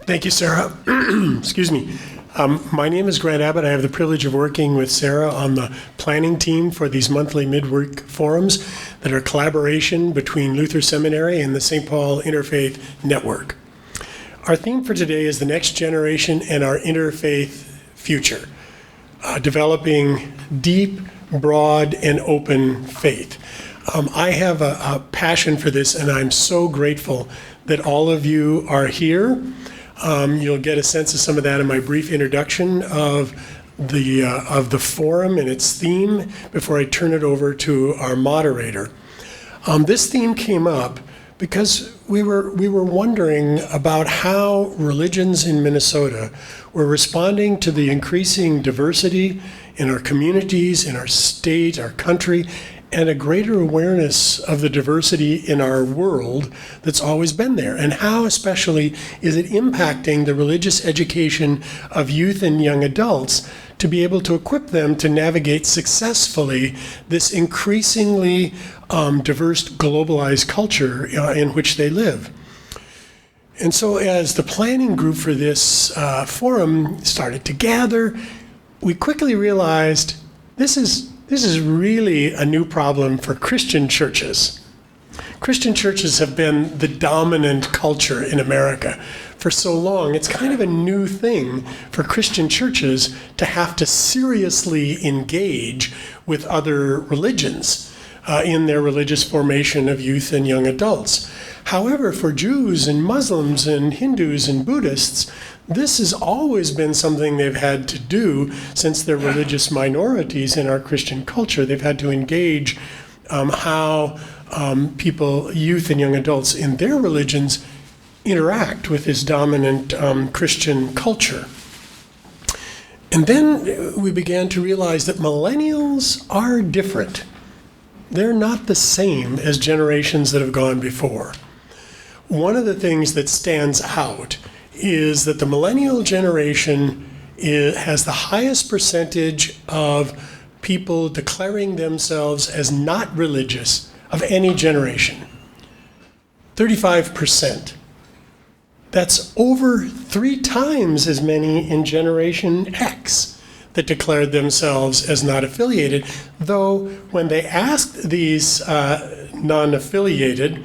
Thank you, Sarah. Excuse me. My name is Grant Abbott. I have the privilege of working with Sarah on the planning team for these monthly midweek forums that are a collaboration between Luther Seminary and the St. Paul Interfaith Network. Our theme for today is the next generation and our interfaith future, developing deep, broad, and open faith. I have a passion for this, and I'm so grateful that all of you are here. You'll get a sense of some of that in my brief introduction of the forum and its theme before I turn it over to our moderator. This theme came up because we were wondering about how religions in Minnesota were responding to the increasing diversity in our communities, in our state, our country, and a greater awareness of the diversity in our world that's always been there, and how especially is it impacting the religious education of youth and young adults to be able to equip them to navigate successfully this increasingly diverse, globalized culture in which they live. And so as the planning group for this forum started to gather, we quickly realized this is really a new problem for Christian churches. Christian churches have been the dominant culture in America for so long. It's kind of a new thing for Christian churches to have to seriously engage with other religions in their religious formation of youth and young adults. However, for Jews and Muslims and Hindus and Buddhists, this has always been something they've had to do since they're religious minorities in our Christian culture. They've had to engage how people, youth and young adults in their religions interact with this dominant Christian culture. And then we began to realize that millennials are different. They're not the same as generations that have gone before. One of the things that stands out is that the millennial generation has the highest percentage of people declaring themselves as not religious of any generation. 35%. That's over 3 times as many in Generation X that declared themselves as not affiliated, though when they asked these non-affiliated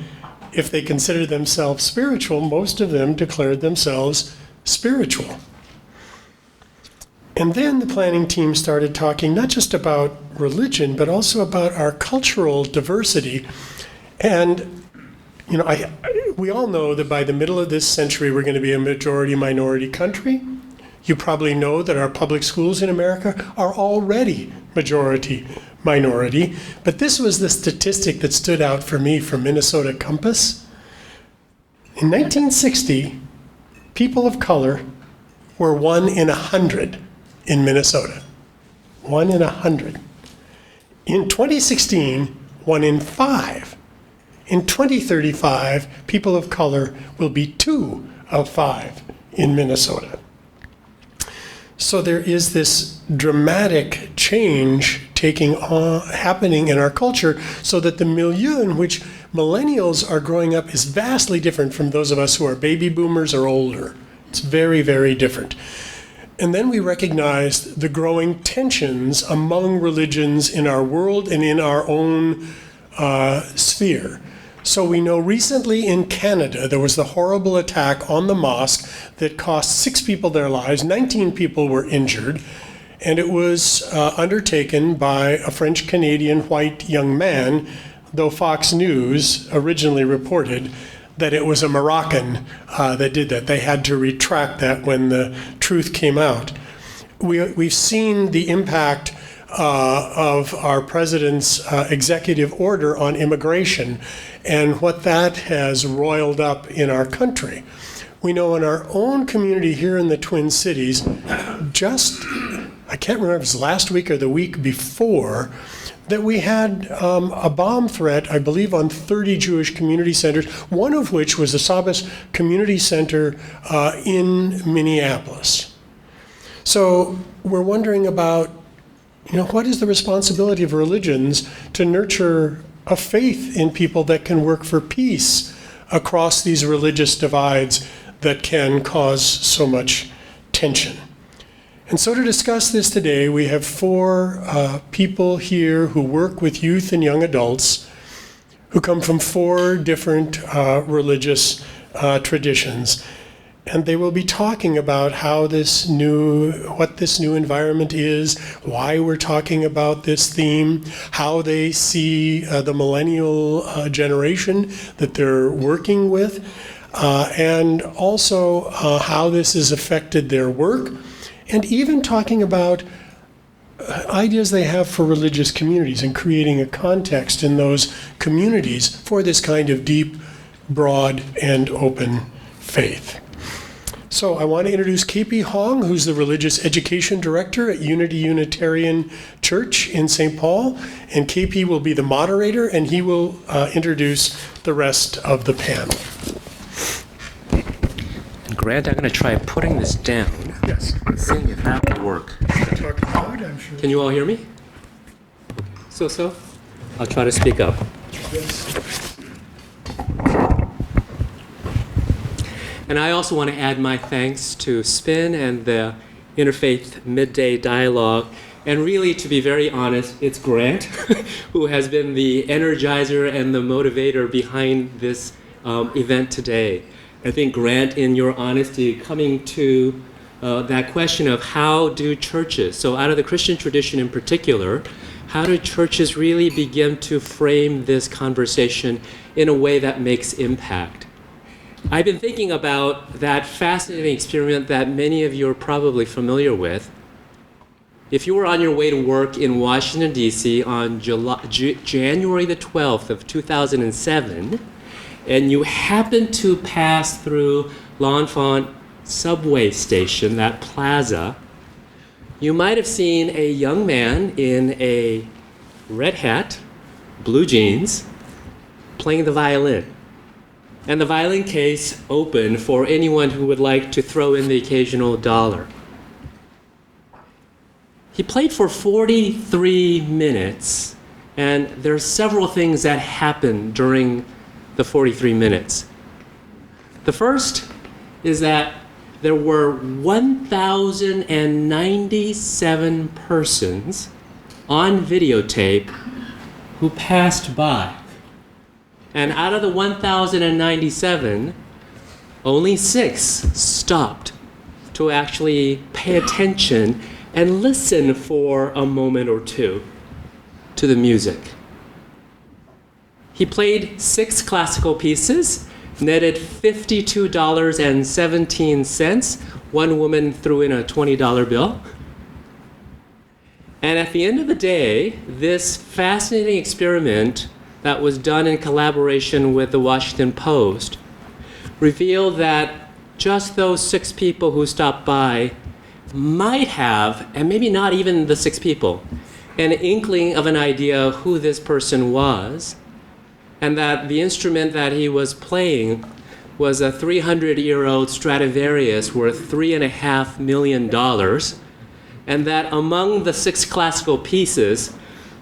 if they consider themselves spiritual, most of them declared themselves spiritual. And then the planning team started talking not just about religion, but also about our cultural diversity. And, we all know that by the middle of this century, we're going to be a majority-minority country. You probably know that our public schools in America are already majority-minority. But this was the statistic that stood out for me from Minnesota Compass. In 1960, people of color were 1 in 100 in Minnesota. 1 in 100. In 2016, 1 in 5. In 2035, people of color will be 2 of 5 in Minnesota. So there is this dramatic change happening in our culture, so that the milieu in which millennials are growing up is vastly different from those of us who are baby boomers or older. It's very, very different. And then we recognized the growing tensions among religions in our world and in our own sphere. So we know recently in Canada, there was the horrible attack on the mosque that cost 6 people their lives, 19 people were injured, and it was undertaken by a French-Canadian white young man, though Fox News originally reported that it was a Moroccan that did that. They had to retract that when the truth came out. We've seen the impact of our president's executive order on immigration and what that has roiled up in our country. We know in our own community here in the Twin Cities, I can't remember if it was last week or the week before, that we had a bomb threat, I believe, on 30 Jewish community centers, one of which was the Sabas Community Center in Minneapolis. So we're wondering about, what is the responsibility of religions to nurture a faith in people that can work for peace across these religious divides that can cause so much tension. And so to discuss this today, we have four people here who work with youth and young adults who come from four different religious traditions. And they will be talking about what this new environment is, why we're talking about this theme, how they see the millennial generation that they're working with, and also how this has affected their work, and even talking about ideas they have for religious communities and creating a context in those communities for this kind of deep, broad, and open faith. So I want to introduce KP Hong, who's the Religious Education Director at Unity Unitarian Church in St. Paul. And KP will be the moderator, and he will introduce the rest of the panel. And Grant, I'm going to try putting this down. Yes. And seeing if that will work. Talk loud, I'm sure. Can you all hear me? So? I'll try to speak up. Yes. And I also want to add my thanks to SPIN and the Interfaith Midday Dialogue. And really, to be very honest, it's Grant who has been the energizer and the motivator behind this event today. I think, Grant, in your honesty, coming to that question of how do churches, so out of the Christian tradition in particular, how do churches really begin to frame this conversation in a way that makes impact? I've been thinking about that fascinating experiment that many of you are probably familiar with. If you were on your way to work in Washington, D.C. on January the 12th of 2007, and you happened to pass through L'Enfant subway station, that plaza, you might have seen a young man in a red hat, blue jeans, playing the violin. And the violin case open for anyone who would like to throw in the occasional dollar. He played for 43 minutes, and there are several things that happened during the 43 minutes. The first is that there were 1,097 persons on videotape who passed by. And out of the 1,097, only 6 stopped to actually pay attention and listen for a moment or two to the music. He played 6 classical pieces, netted $52.17. One woman threw in a $20 bill. And at the end of the day, this fascinating experiment that was done in collaboration with the Washington Post revealed that just those 6 people who stopped by might have, and maybe not even the 6 people, an inkling of an idea of who this person was, and that the instrument that he was playing was a 300-year-old Stradivarius worth $3.5 million, and that among the 6 classical pieces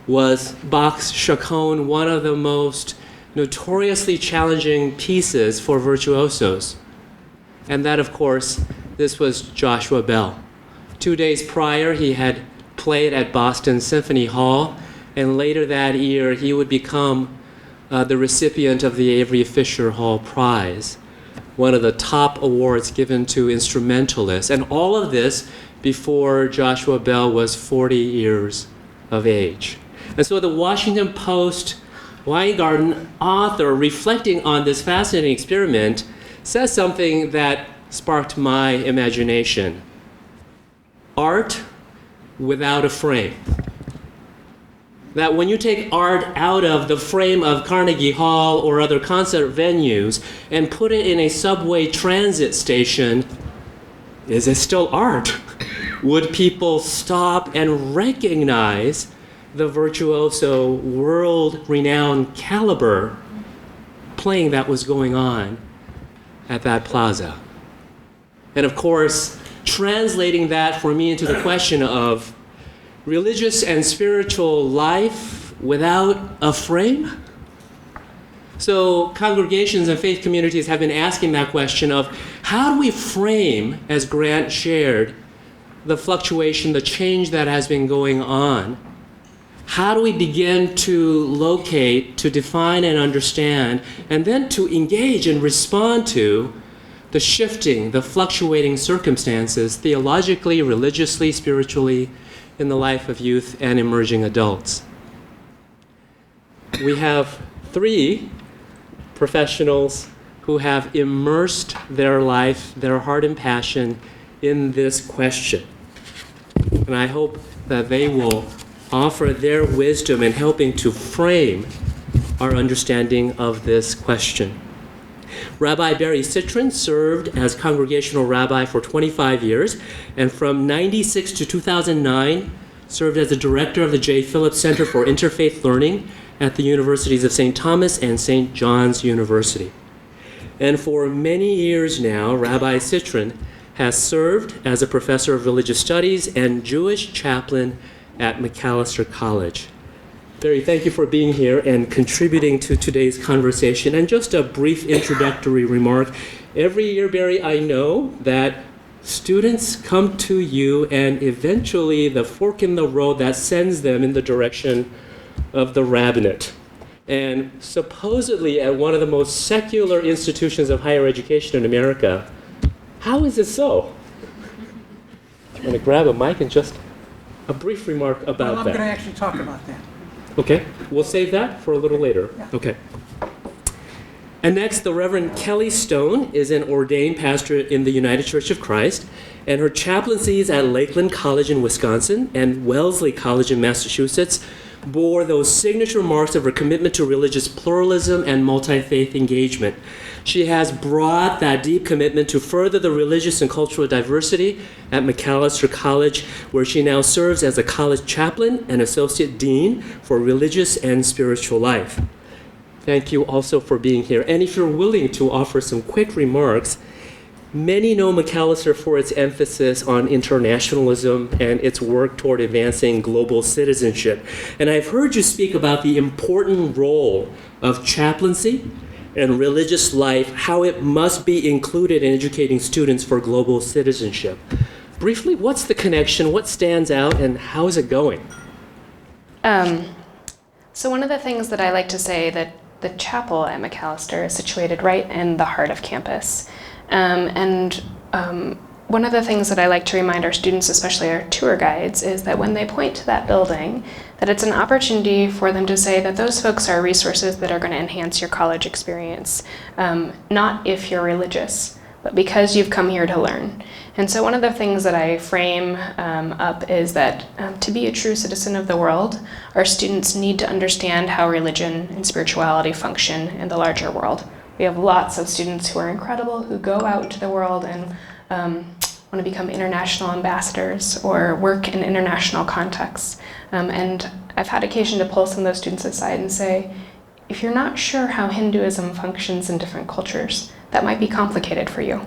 was Bach's Chaconne, one of the most notoriously challenging pieces for virtuosos. And that, of course, this was Joshua Bell. 2 days prior, he had played at Boston Symphony Hall, and later that year, he would become the recipient of the Avery Fisher Hall Prize, one of the top awards given to instrumentalists. And all of this before Joshua Bell was 40 years of age. And so the Washington Post Weingarten author, reflecting on this fascinating experiment, says something that sparked my imagination. Art without a frame. That when you take art out of the frame of Carnegie Hall or other concert venues and put it in a subway transit station, is it still art? Would people stop and recognize the virtuoso, world-renowned caliber playing that was going on at that plaza? And of course, translating that for me into the question of religious and spiritual life without a frame? So congregations and faith communities have been asking that question of How do we frame, as Grant shared, the fluctuation, the change that has been going on? How do we begin to locate, to define and understand, and then to engage and respond to the shifting, the fluctuating circumstances theologically, religiously, spiritually in the life of youth and emerging adults? We have 3 professionals who have immersed their life, their heart and passion in this question. And I hope that they will offer their wisdom in helping to frame our understanding of this question. Rabbi Barry Citron served as congregational rabbi for 25 years, and from 96 to 2009 served as the director of the J. Phillips Center for Interfaith Learning at the Universities of St. Thomas and St. John's University. And for many years now, Rabbi Citron has served as a professor of religious studies and Jewish chaplain at Macalester College. Barry, thank you for being here and contributing to today's conversation. And just a brief introductory remark. Every year, Barry, I know that students come to you and eventually the fork in the road that sends them in the direction of the rabbinate. And supposedly at one of the most secular institutions of higher education in America, how is this so? I'm going to grab a mic and just a brief remark about Well, I'm that. going to actually talk about that. Okay, we'll save that for a little later. Yeah. Okay. And next, the Reverend Kelly Stone is an ordained pastor in the United Church of Christ, and her chaplaincies at Lakeland College in Wisconsin and Wellesley College in Massachusetts bore those signature marks of her commitment to religious pluralism and multi-faith engagement. She has brought that deep commitment to further the religious and cultural diversity at Macalester College, where she now serves as a college chaplain and associate dean for religious and spiritual life. Thank you also for being here. And if you're willing to offer some quick remarks, many know Macalester for its emphasis on internationalism and its work toward advancing global citizenship. And I've heard you speak about the important role of chaplaincy and religious life, how it must be included in educating students for global citizenship. Briefly, what's the connection? What stands out, and how is it going? So one of the things that I like to say that the chapel at Macalester is situated right in the heart of campus. One of the things that I like to remind our students, especially our tour guides, is that when they point to that building, that it's an opportunity for them to say that those folks are resources that are going to enhance your college experience, not if you're religious, but because you've come here to learn. And so one of the things that I frame up is that to be a true citizen of the world, our students need to understand how religion and spirituality function in the larger world. We have lots of students who are incredible, who go out into the world and want to become international ambassadors or work in international contexts. And I've had occasion to pull some of those students aside and say, if you're not sure how Hinduism functions in different cultures, that might be complicated for you.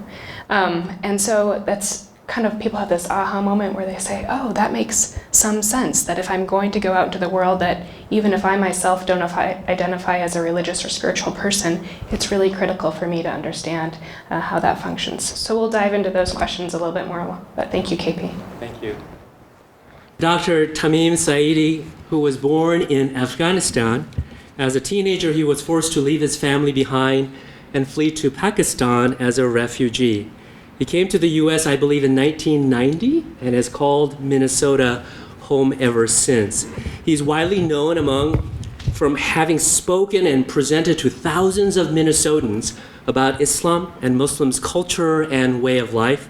And so that's kind of, people have this aha moment where they say, oh, that makes some sense, that if I'm going to go out into the world, that even if I myself don't identify as a religious or spiritual person, it's really critical for me to understand how that functions. So we'll dive into those questions a little bit more, but thank you, KP. Thank you. Dr. Tamim Saidi, who was born in Afghanistan, as a teenager he was forced to leave his family behind and flee to Pakistan as a refugee. He came to the U.S., I believe, in 1990 and has called Minnesota home ever since. He's widely known from having spoken and presented to thousands of Minnesotans about Islam and Muslims' culture and way of life.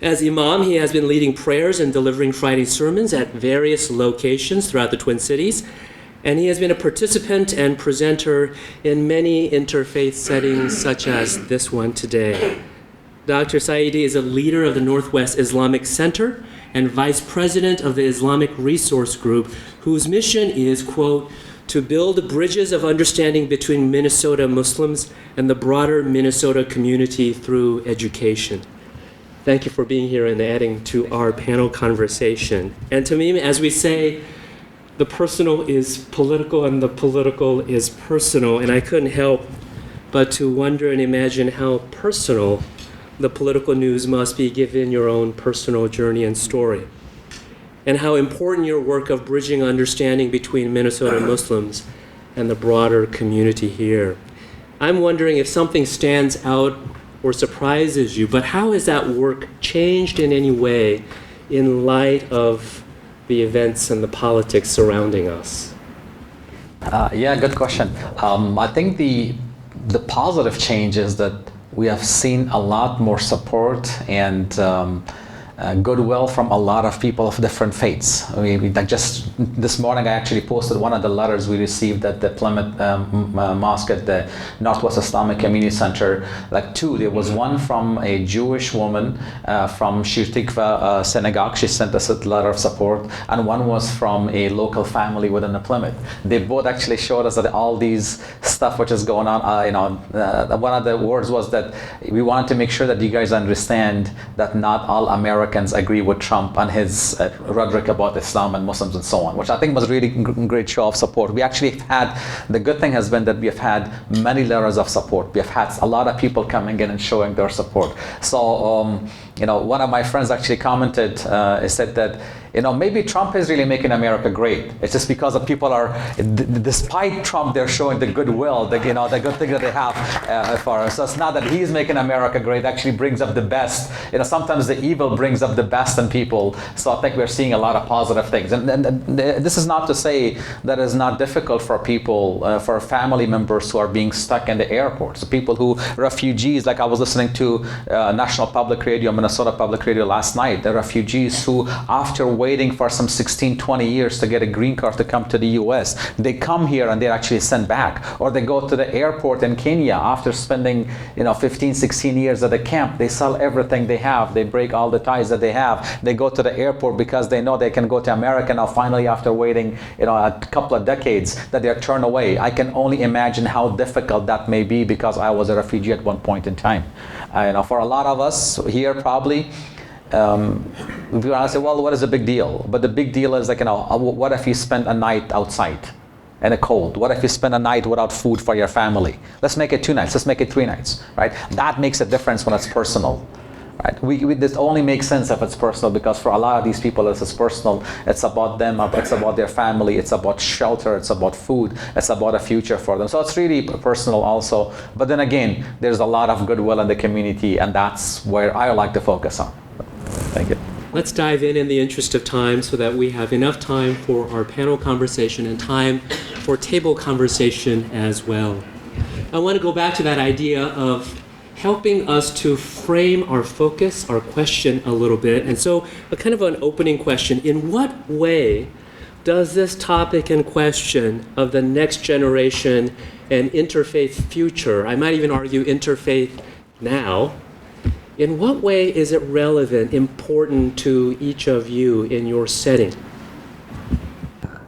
As imam, he has been leading prayers and delivering Friday sermons at various locations throughout the Twin Cities, and he has been a participant and presenter in many interfaith settings such as this one today. Dr. Saidi is a leader of the Northwest Islamic Center and vice president of the Islamic Resource Group, whose mission is, quote, to build bridges of understanding between Minnesota Muslims and the broader Minnesota community through education. Thank you for being here and adding to our panel conversation. And Tamim, as we say, the personal is political and the political is personal, and I couldn't help but to wonder and imagine how personal the political news must be given your own personal journey and story, and how important your work of bridging understanding between Minnesota Muslims and the broader community here. I'm wondering if something stands out or surprises you, but how has that work changed in any way in light of the events and the politics surrounding us? Yeah, good question. I think the positive change is that we have seen a lot more support and goodwill from a lot of people of different faiths. Like just this morning, I actually posted one of the letters we received at the Plymouth Mosque at the Northwest Islamic Community Center. Like two, there was one from a Jewish woman from Shir Tikva synagogue. She sent us a letter of support, and one was from a local family within the Plymouth. They both actually showed us that all these stuff which is going on, one of the words was that we wanted to make sure that you guys understand that not all Americans agree with Trump and his rhetoric about Islam and Muslims and so on, which I think was really great show of support. We actually had, the good thing has been that we have had many letters of support. We have had a lot of people coming in and showing their support. So, one of my friends actually commented, said that, maybe Trump is really making America great. It's just because the people are, despite Trump, they're showing the goodwill, the good thing that they have for us. So it's not that he's making America great, actually brings up the best. Sometimes the evil brings up the best in people. So I think we're seeing a lot of positive things. And this is not to say that it's not difficult for people, for family members who are being stuck in the airports. People who, refugees, like I was listening to National Public Radio, Minnesota Public Radio last night, the refugees who, after waiting for some 16, 20 years to get a green card to come to the US, they come here and they're actually sent back. Or they go to the airport in Kenya after spending 15, 16 years at the camp. They sell everything they have. They break all the ties that they have. They go to the airport because they know they can go to America now, finally, after waiting a couple of decades, that they're turned away. I can only imagine how difficult that may be, because I was a refugee at one point in time. For a lot of us here, probably, people are say, well, what is the big deal? But the big deal is what if you spend a night outside in the cold? What if you spend a night without food for your family? Let's make it 2 nights. Let's make it 3 nights, right? That makes a difference when it's personal, right? This only makes sense if it's personal, because for a lot of these people, it's personal. It's about them. It's about their family. It's about shelter. It's about food. It's about a future for them. So it's really personal also. But then again, there's a lot of goodwill in the community, and that's where I like to focus on. Thank you. Let's dive in the interest of time, so that we have enough time for our panel conversation and time for table conversation as well. I want to go back to that idea of helping us to frame our focus, our question a little bit. And so a kind of an opening question: in what way does this topic and question of the next generation and interfaith future, I might even argue interfaith now, in what way is it relevant, important to each of you in your setting?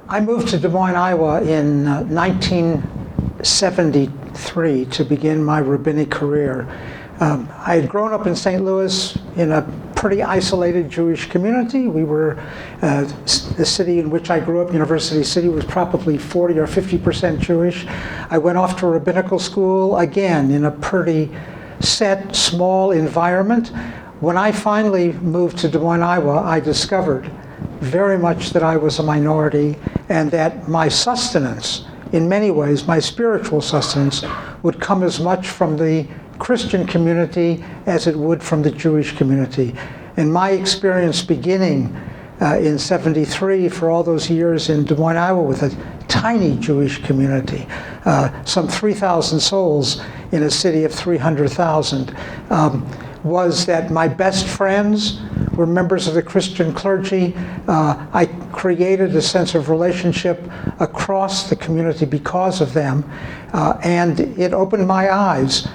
I moved to Des Moines, Iowa in 1973 to begin my rabbinic career. I had grown up in St. Louis in a pretty isolated Jewish community. We were, the city in which I grew up, University City, was probably 40 or 50% Jewish. I went off to rabbinical school, again, in a pretty set, small environment. When I finally moved to Des Moines, Iowa, I discovered very much that I was a minority, and that my sustenance, in many ways, my spiritual sustenance, would come as much from the Christian community as it would from the Jewish community. And my experience beginning in '73, for all those years in Des Moines, Iowa, with a tiny Jewish community, some 3,000 souls in a city of 300,000, was that my best friends were members of the Christian clergy. I created a sense of relationship across the community because of them, and it opened my eyes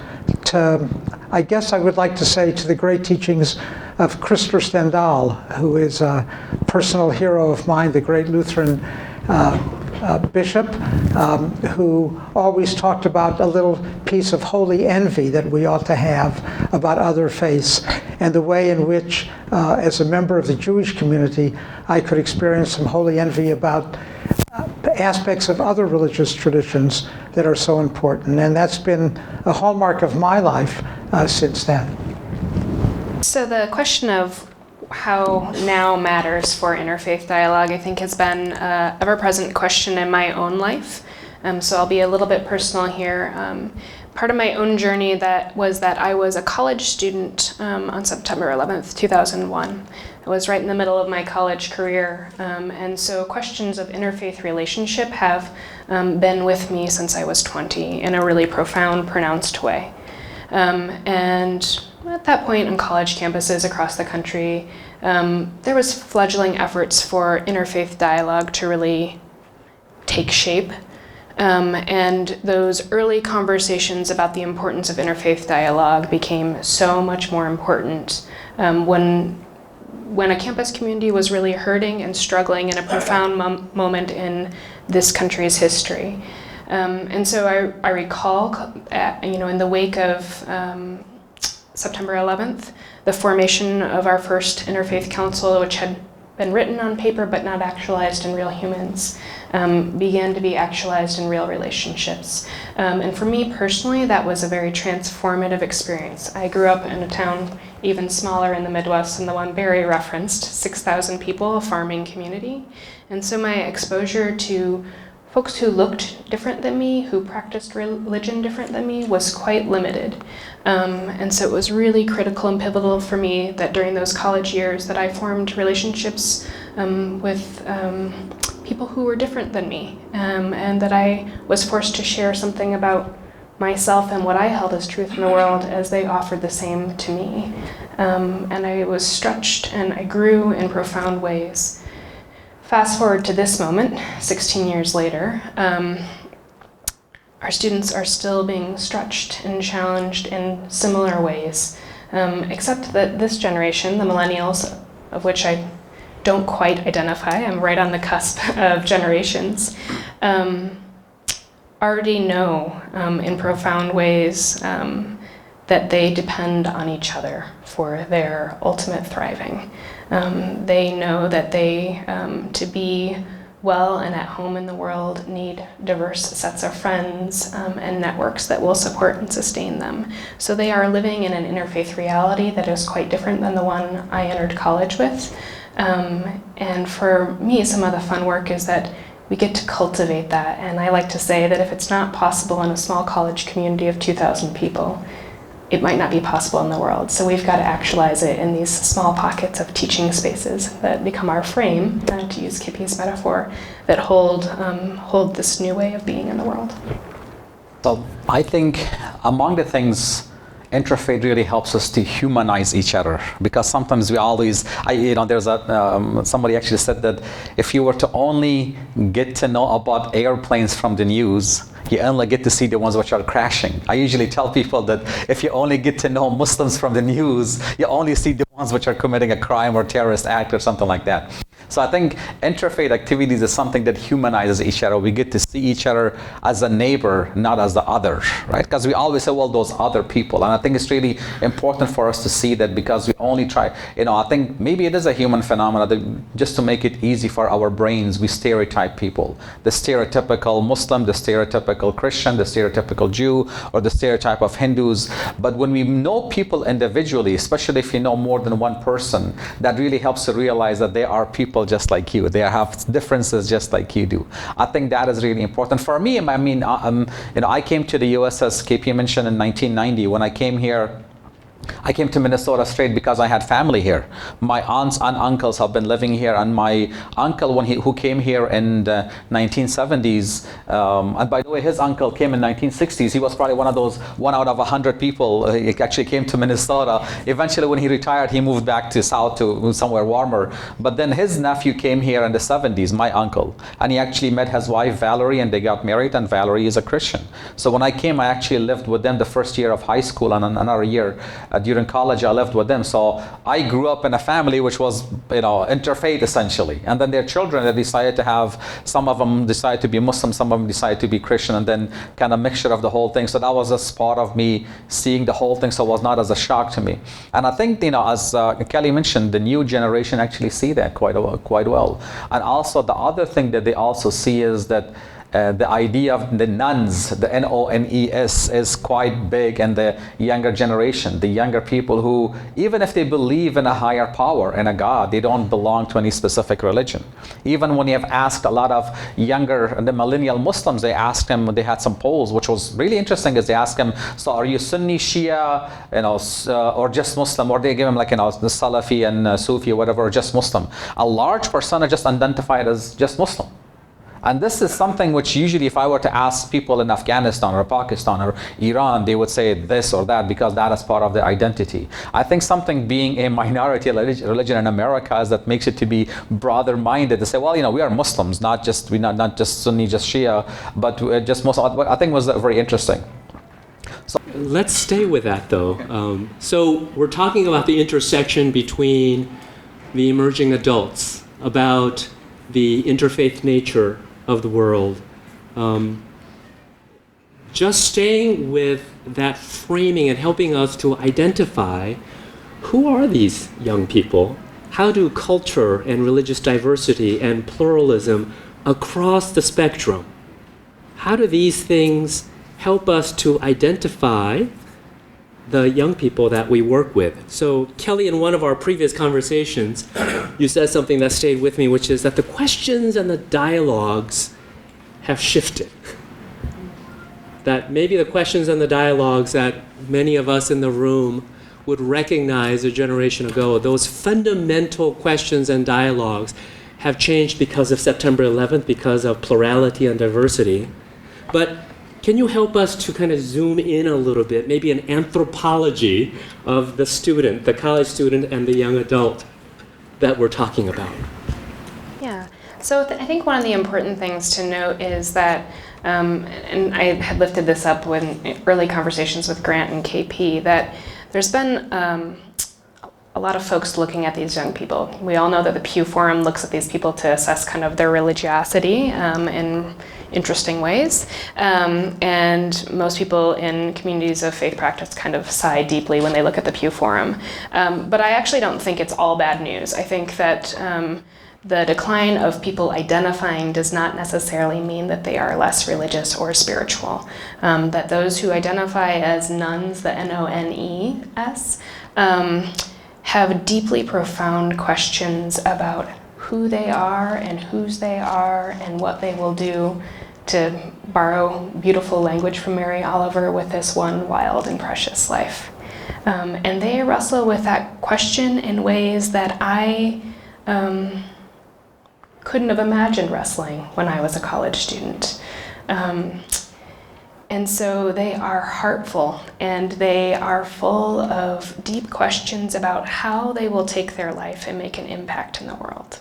to, I guess I would like to say, to the great teachings of Christopher Stendhal, who is a personal hero of mine, the great Lutheran bishop, who always talked about a little piece of holy envy that we ought to have about other faiths, and the way in which, as a member of the Jewish community, I could experience some holy envy about aspects of other religious traditions that are so important. And that's been a hallmark of my life since then. So the question of how now matters for interfaith dialogue, I think, has been an ever-present question in my own life. So I'll be a little bit personal here. Part of my own journey that I was a college student on September 11th, 2001. I was right in the middle of my college career, and so questions of interfaith relationship have been with me since I was 20 in a really profound, pronounced way. And at that point on college campuses across the country, there was fledgling efforts for interfaith dialogue to really take shape. And those early conversations about the importance of interfaith dialogue became so much more important when a campus community was really hurting and struggling in a profound moment in this country's history. And so I recall, in the wake of September 11th, the formation of our first Interfaith Council, which had been written on paper but not actualized in real humans, began to be actualized in real relationships. And for me personally, that was a very transformative experience. I grew up in a town even smaller in the Midwest than the one Barry referenced, 6,000 people, a farming community. And so my exposure to folks who looked different than me, who practiced religion different than me, was quite limited. And so it was really critical and pivotal for me that during those college years that I formed relationships with people who were different than me, and that I was forced to share something about myself and what I held as truth in the world as they offered the same to me. And I was stretched and I grew in profound ways. Fast forward to this moment, 16 years later, our students are still being stretched and challenged in similar ways, except that this generation, the millennials, of which I don't quite identify, I'm right on the cusp of generations, already know in profound ways that they depend on each other for their ultimate thriving. They know that they, to be well and at home in the world, need diverse sets of friends and networks that will support and sustain them. So they are living in an interfaith reality that is quite different than the one I entered college with. And for me, some of the fun work is that we get to cultivate that. And I like to say that if it's not possible in a small college community of 2,000 people, it might not be possible in the world. So we've got to actualize it in these small pockets of teaching spaces that become our frame, to use Kippy's metaphor, that hold this new way of being in the world. So I think among the things, interfaith really helps us to humanize each other, because sometimes we always, there's somebody actually said that if you were to only get to know about airplanes from the news, you only get to see the ones which are crashing. I usually tell people that if you only get to know Muslims from the news, you only see the ones which are committing a crime or terrorist act or something like that. So I think interfaith activities is something that humanizes each other. We get to see each other as a neighbor, not as the other, right? Because we always say, well, those other people. And I think it's really important for us to see that, because we only try, I think maybe it is a human phenomenon that just to make it easy for our brains, we stereotype people. The stereotypical Muslim, the stereotypical Christian, the stereotypical Jew, or the stereotype of Hindus. But when we know people individually, especially if you know more than one person, that really helps to realize that they are people just like you. They have differences just like you do. I think that is really important. For me, I mean, I came to the US, as KP mentioned, in 1990. When I came here, I came to Minnesota straight because I had family here. My aunts and uncles have been living here, and my uncle, who came here in the 1970s, and by the way, his uncle came in 1960s. He was probably one of those 1 out of 100 people he actually came to Minnesota. Eventually, when he retired, he moved back to south to somewhere warmer. But then his nephew came here in the 70s, my uncle, and he actually met his wife Valerie, and they got married, and Valerie is a Christian. So when I came, I actually lived with them the first year of high school, and another year during college I lived with them. So I grew up in a family which was interfaith essentially, and then their children, they decided to have, some of them decided to be Muslim, some of them decided to be Christian, and then kind of mixture of the whole thing. So that was just part of me seeing the whole thing, so it was not as a shock to me. And I think as Kelly mentioned, the new generation actually see that quite well. And also the other thing that they also see is that the idea of the nones, the N-O-N-E-S, is quite big in the younger generation, the younger people who, even if they believe in a higher power, in a God, they don't belong to any specific religion. Even when you have asked a lot of younger, the millennial Muslims, they asked them, they had some polls, which was really interesting, is they asked them, so are you Sunni, Shia, or just Muslim, or they give them like, the Salafi and Sufi or whatever, or just Muslim. A large percentage just identified as just Muslim. And this is something which usually, if I were to ask people in Afghanistan or Pakistan or Iran, they would say this or that, because that is part of their identity. I think something being a minority religion in America is that makes it to be broader minded, to say, well, we are Muslims, not just Sunni, just Shia, but just Muslim. I think was very interesting. So let's stay with that, though. So we're talking about the intersection between the emerging adults, about the interfaith nature of the world. Just staying with that framing and helping us to identify who are these young people? How do culture and religious diversity and pluralism across the spectrum, how do these things help us to identify the young people that we work with? So Kelly, in one of our previous conversations, you said something that stayed with me, which is that the questions and the dialogues have shifted. That maybe the questions and the dialogues that many of us in the room would recognize a generation ago, those fundamental questions and dialogues have changed because of September 11th, because of plurality and diversity. But can you help us to kind of zoom in a little bit, maybe an anthropology of the student, the college student and the young adult that we're talking about? Yeah, so I think one of the important things to note is that, and I had lifted this up in early conversations with Grant and KP, that there's been a lot of folks looking at these young people. We all know that the Pew Forum looks at these people to assess kind of their religiosity in interesting ways. And most people in communities of faith practice kind of sigh deeply when they look at the Pew Forum. But I actually don't think it's all bad news. I think that the decline of people identifying does not necessarily mean that they are less religious or spiritual. That those who identify as nones, the N-O-N-E-S, have deeply profound questions about who they are and whose they are and what they will do, to borrow beautiful language from Mary Oliver, with this one wild and precious life. And they wrestle with that question in ways that I couldn't have imagined wrestling when I was a college student. And so they are heartful, and they are full of deep questions about how they will take their life and make an impact in the world.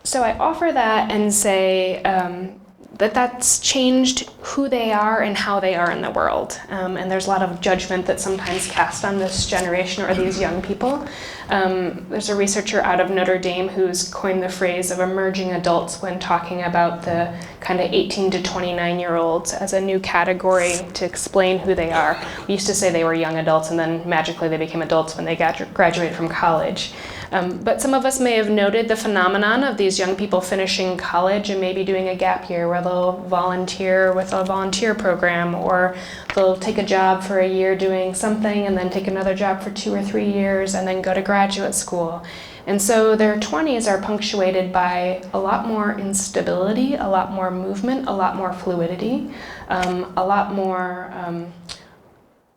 So I offer that and say that that's changed who they are and how they are in the world. And there's a lot of judgment that's sometimes cast on this generation or these young people. There's a researcher out of Notre Dame who's coined the phrase of emerging adults when talking about the kind of 18 to 29-year-olds as a new category to explain who they are. We used to say they were young adults, and then magically they became adults when they graduated from college. But some of us may have noted the phenomenon of these young people finishing college and maybe doing a gap year where they'll volunteer with a volunteer program, or they'll take a job for a year doing something and then take another job for 2 or 3 years and then go to graduate school. And so their 20s are punctuated by a lot more instability, a lot more movement, a lot more fluidity, a lot more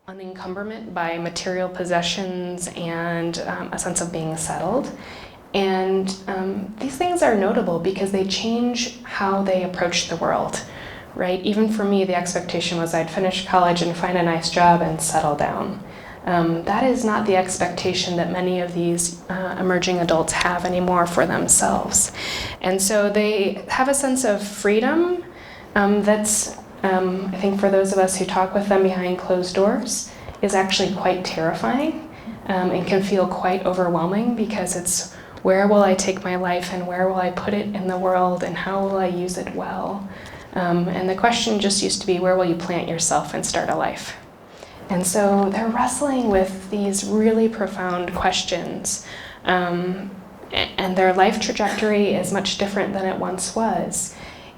unencumberment by material possessions and a sense of being settled. And these things are notable because they change how they approach the world, right? Even for me, the expectation was I'd finish college and find a nice job and settle down. That is not the expectation that many of these emerging adults have anymore for themselves. And so they have a sense of freedom that's, I think for those of us who talk with them behind closed doors, is actually quite terrifying and can feel quite overwhelming, because it's, where will I take my life and where will I put it in the world and how will I use it well? And the question just used to be, where will you plant yourself and start a life? And so they're wrestling with these really profound questions. And their life trajectory is much different than it once was.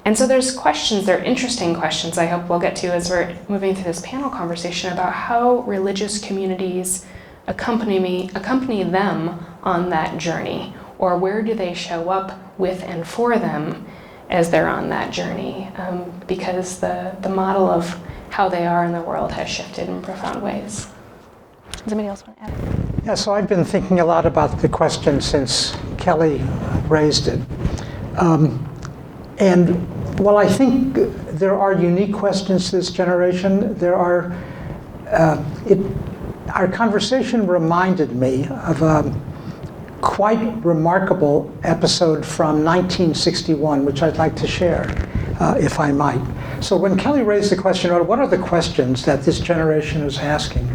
And so there's questions, there are interesting questions I hope we'll get to as we're moving through this panel conversation about how religious communities accompany them on that journey, or where do they show up with and for them as they're on that journey, because the model of how they are in the world has shifted in profound ways. Does anybody else want to add? Yeah, so I've been thinking a lot about the question since Kelly raised it. And while I think there are unique questions to this generation, our conversation reminded me of a quite remarkable episode from 1961, which I'd like to share, if I might. So when Kelly raised the question, what are the questions that this generation is asking?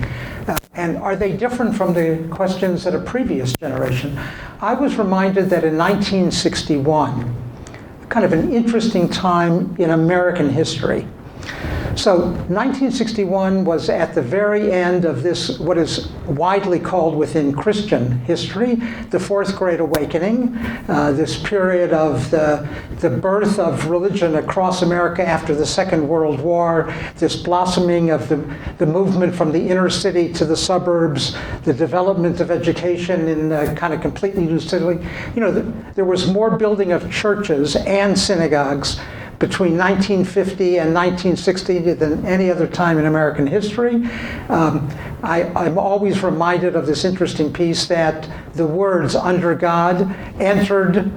And are they different from the questions that a previous generation? I was reminded that in 1961, kind of an interesting time in American history. So 1961 was at the very end of this, what is widely called within Christian history, the Fourth Great Awakening, this period of the birth of religion across America after the Second World War, this blossoming of the movement from the inner city to the suburbs, the development of education in a kind of completely new city. You know, there was more building of churches and synagogues between 1950 and 1960 than any other time in American history. I'm always reminded of this interesting piece that the words "under God" entered.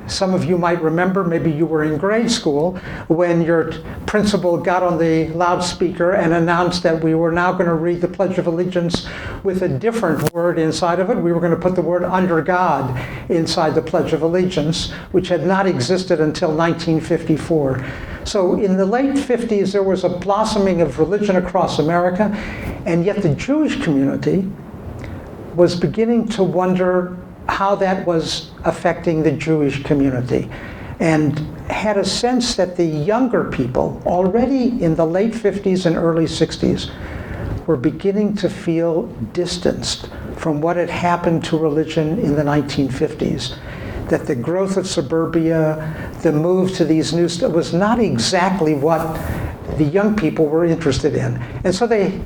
Some of you might remember, maybe you were in grade school, when your principal got on the loudspeaker and announced that we were now going to read the Pledge of Allegiance with a different word inside of it. We were going to put the word "under God" inside the Pledge of Allegiance, which had not existed until 1954. So in the late 50s, there was a blossoming of religion across America, and yet the Jewish community was beginning to wonder how that was affecting the Jewish community, and had a sense that the younger people, already in the late 50s and early 60s, were beginning to feel distanced from what had happened to religion in the 1950s. That the growth of suburbia, the move to these new was not exactly what the young people were interested in. And so they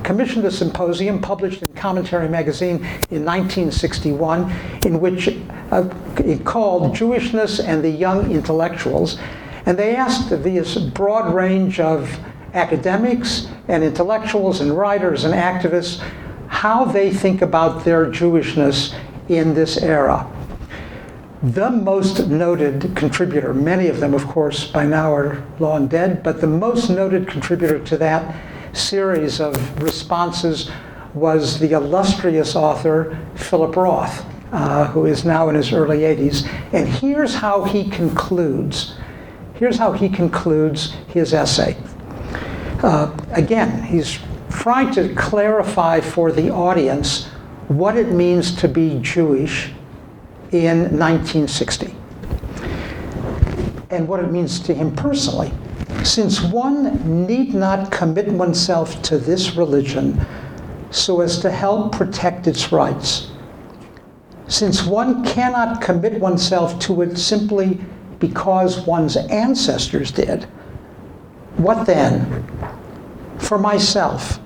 commissioned a symposium published in Commentary magazine in 1961, in which it called Jewishness and the Young Intellectuals. And they asked this broad range of academics and intellectuals and writers and activists how they think about their Jewishness in this era. The most noted contributor, many of them, of course, by now are long dead, but the most noted contributor to that series of responses was the illustrious author Philip Roth, who is now in his early 80s. And here's how he concludes. Here's how he concludes his essay. Again, he's trying to clarify for the audience what it means to be Jewish in 1960, and what it means to him personally. Since one need not commit oneself to this religion so as to help protect its rights, since one cannot commit oneself to it simply because one's ancestors did, what then? For myself,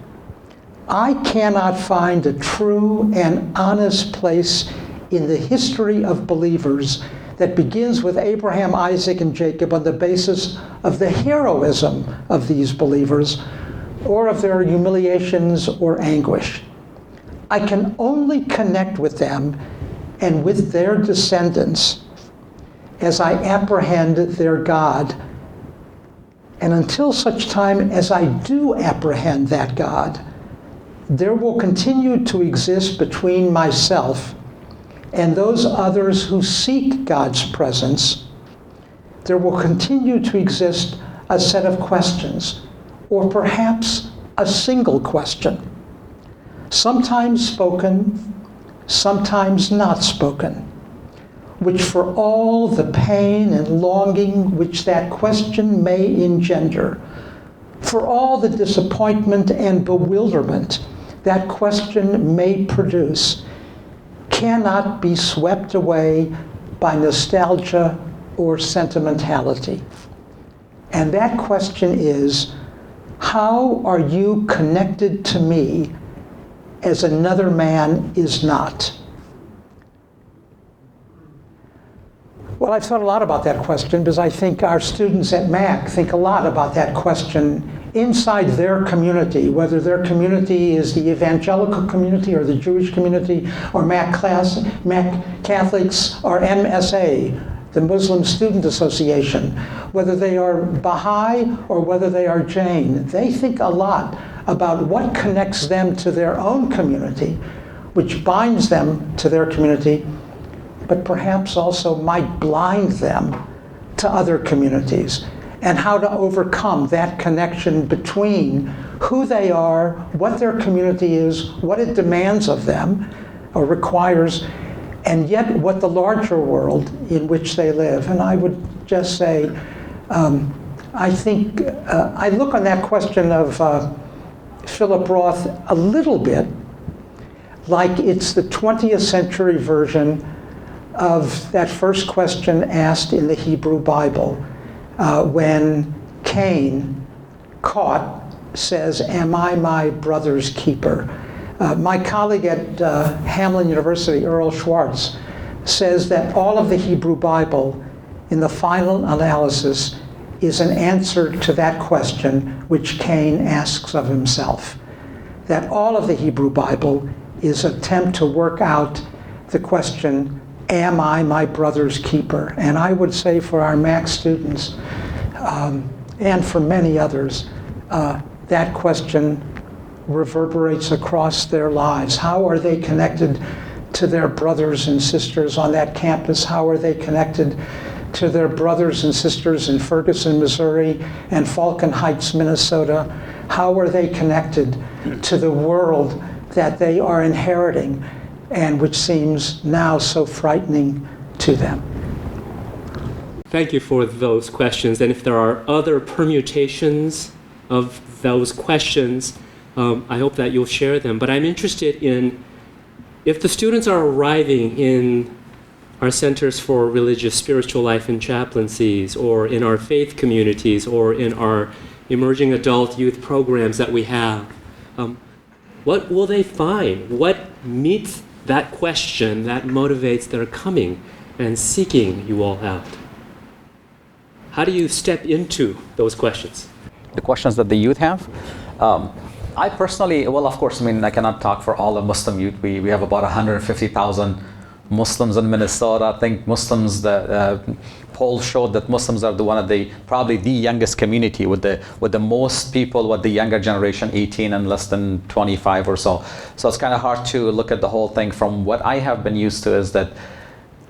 I cannot find a true and honest place in the history of believers that begins with Abraham, Isaac, and Jacob on the basis of the heroism of these believers or of their humiliations or anguish. I can only connect with them and with their descendants as I apprehend their God. And until such time as I do apprehend that God, there will continue to exist between myself and those others who seek God's presence, there will continue to exist a set of questions, or perhaps a single question, sometimes spoken, sometimes not spoken, which for all the pain and longing which that question may engender, for all the disappointment and bewilderment that question may produce, cannot be swept away by nostalgia or sentimentality? And that question is, how are you connected to me as another man is not? Well, I've thought a lot about that question because I think our students at MAC think a lot about that question inside their community, whether their community is the evangelical community or the Jewish community or MAC Catholics or MSA, the Muslim Student Association, whether they are Baha'i or whether they are Jain. They think a lot about what connects them to their own community, which binds them to their community, but perhaps also might blind them to other communities, and how to overcome that connection between who they are, what their community is, what it demands of them or requires, and yet what the larger world in which they live. And I would just say, I think, I look on that question of Philip Roth a little bit like it's the 20th century version of that first question asked in the Hebrew Bible when Cain, caught, says, "Am I my brother's keeper?" My colleague at Hamline University, Earl Schwartz, says that all of the Hebrew Bible, in the final analysis, is an answer to that question which Cain asks of himself. That all of the Hebrew Bible is an attempt to work out the question, am I my brother's keeper? And I would say for our MAC students, and for many others, that question reverberates across their lives. How are they connected to their brothers and sisters on that campus? How are they connected to their brothers and sisters in Ferguson, Missouri, and Falcon Heights, Minnesota? How are they connected to the world that they are inheriting and which seems now so frightening to them? Thank you for those questions. And if there are other permutations of those questions, I hope that you'll share them. But I'm interested in, if the students are arriving in our centers for religious, spiritual life and chaplaincies, or in our faith communities, or in our emerging adult youth programs that we have, what will they find? What meets that question that motivates their coming and seeking you all out? How do you step into those questions? The questions that the youth have? I personally, well, of course, I mean, I cannot talk for all the Muslim youth. We have about 150,000 Muslims in Minnesota. I think Muslims, the poll showed that Muslims are probably the youngest community with the most people, with the younger generation, 18 and less than 25 or so. So it's kind of hard to look at the whole thing. From what I have been used to is that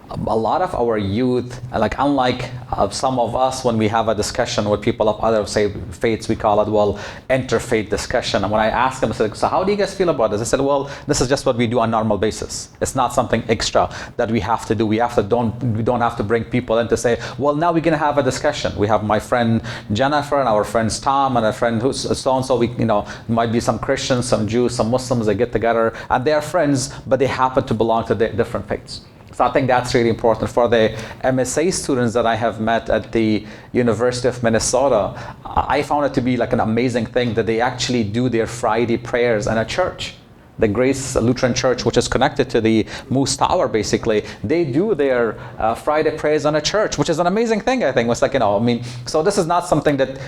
a lot of our youth, like unlike some of us, when we have a discussion with people of other, say, faiths, we call it, well, interfaith discussion. And when I ask them, I said, so how do you guys feel about this? I said, well, this is just what we do on a normal basis. It's not something extra that we have to do. We don't have to bring people in to say, well, now we're going to have a discussion. We have my friend Jennifer and our friends Tom and a friend who's so-and-so. We, might be some Christians, some Jews, some Muslims. They get together and they're friends, but they happen to belong to different faiths. So I think that's really important. For the MSA students that I have met at the University of Minnesota, I found it to be like an amazing thing that they actually do their Friday prayers in a church. The Grace Lutheran Church, which is connected to the Moose Tower, basically, they do their Friday prayers in a church, which is an amazing thing, I think. It's like, so this is not something that,